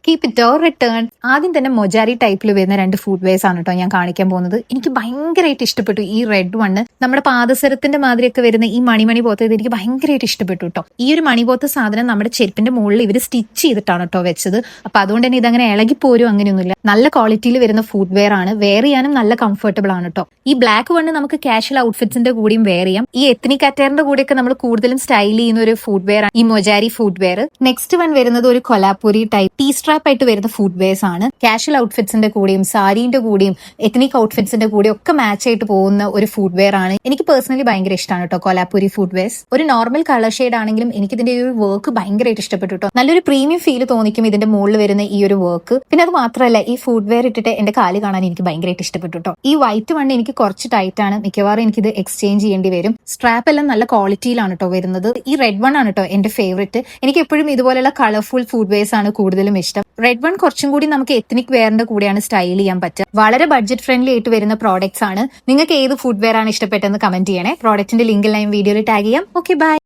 Keep it or return. ആദ്യം തന്നെ മൊജാരി ടൈപ്പിൽ വരുന്ന രണ്ട് ഫുഡ് വെയർസ് ആണ് കേട്ടോ ഞാൻ കാണിക്കാൻ പോകുന്നത്. എനിക്ക് ഭയങ്കരമായിട്ട് ഇഷ്ടപ്പെട്ടു ഈ റെഡ് വണ്ണ്. നമ്മുടെ പാദസരത്തിന്റെ മാതിരിയൊക്കെ വരുന്ന ഈ മണിമണി പോലത്തെ എനിക്ക് ഭയങ്കരമായിട്ട് ഇഷ്ടപ്പെട്ടു കേട്ടോ. ഈ ഒരു മണി പോലത്തെ സാധനം നമ്മുടെ ചെരുപ്പിന്റെ മുകളിൽ ഇവർ സ്റ്റിച്ച് ചെയ്തിട്ടാണ് കേട്ടോ വെച്ചത്. അപ്പൊ അതുകൊണ്ട് തന്നെ ഇതങ്ങനെ ഇളകിപ്പോരും അങ്ങനെയൊന്നുമില്ല. നല്ല ക്വാളിറ്റിയിൽ വരുന്ന ഫുഡ് വെയർ ആണ്. വെയർ ചെയ്യാനും നല്ല കംഫർട്ടബിൾ ആണ് കേട്ടോ. ഈ ബ്ലാക്ക് വണ്ണ് നമുക്ക് കാഷ്വൽ ഔട്ട്ഫിറ്റ്സിന്റെ കൂടിയും വെയർ ചെയ്യാം. ഈ എത്നിക് അറ്റയറിന്റെ കൂടെയൊക്കെ നമ്മൾ കൂടുതലും സ്റ്റൈൽ ചെയ്യുന്ന ഒരു ഫുഡ് വെയർ ആണ് ഈ മൊജാരി ഫുഡ് വെയർ. നെക്സ്റ്റ് വൺ വരുന്നത് ഒരു കൊലാപൂരി ടൈപ്പ് ടീ സ്ട്രാപ്പ് ആയിട്ട് വരുന്ന ഫുഡ് വെയർസ് ആണ്. കാഷ്വൽ ഔട്ട്ഫിറ്റ്സിന്റെ കൂടെയും സാരിന്റെ കൂടെയും എത്നിക് ഔട്ട്ഫിറ്റ്സിന്റെ കൂടെയും ഒക്കെ മാച്ച് ആയിട്ട് പോകുന്ന ഒരു ഫുഡ് വെയർ ആണ്. എനിക്ക് പേഴ്സണലി ഭയങ്കര ഇഷ്ടമാണ് കേട്ടോ കൊലാപൂരി ഫുഡ് വെയർസ്. ഒരു നോർമൽ കളർ ഷെയ്ഡ് ആണെങ്കിലും എനിക്ക് ഇതിന്റെ ഒരു വർക്ക് ഭയങ്കരമായിട്ട് ഇഷ്ടപ്പെട്ടു കേട്ടോ. നല്ലൊരു പ്രീമിയം ഫീൽ തോന്നിക്കും ഇതിന്റെ മുകളിൽ വരുന്ന ഈ ഒരു വർക്ക്. പിന്നെ അത് മാത്രമല്ല ഈ ഫുഡ് വെയർ ഇട്ടിട്ട് എന്റെ കാല് കാണാൻ എനിക്ക് ഭയങ്കരമായിട്ട് ഇഷ്ടപ്പെട്ടു കേട്ടോ. ഈ വൈറ്റ് വണ്ണ് എനിക്ക് കുറച്ച് ടൈറ്റ് ആണ്. മിക്കവാറും എനിക്കിത് എക്സ്ചേഞ്ച് ചെയ്യേണ്ടി വരും. സ്ട്രാപ്പ് എല്ലാം നല്ല ക്വാളിറ്റിയിലാണ് കേട്ടോ വരുന്നത്. ഈ റെഡ് വൺ ആണ് കേട്ടോ എന്റെ ഫേവറേറ്റ്. എനിക്ക് എപ്പോഴും ഇതുപോലെയുള്ള കളർഫുൾ ഫുഡ് വെയർസ് ആണ് കൂടുതലും ഇഷ്ടം. റെഡ് വൺ കുറച്ചും കൂടി നമുക്ക് എത്നിക് വെയറിന്റെ കൂടെയാണ് സ്റ്റൈൽ ചെയ്യാൻ പറ്റുക. വളരെ ബഡ്ജറ്റ് ഫ്രണ്ട്ലി ആയിട്ട് വരുന്ന പ്രോഡക്ട്സ് ആണ്. നിങ്ങൾക്ക് ഏത് ഫുഡ് വെയർ ആണ് ഇഷ്ടപ്പെട്ടെന്ന് കമന്റ് ചെയ്യണേ. പ്രോഡക്റ്റിന്റെ ലിങ്ക് ഞാൻ വീഡിയോയിൽ ടാഗ് ചെയ്യാം. Okay bye.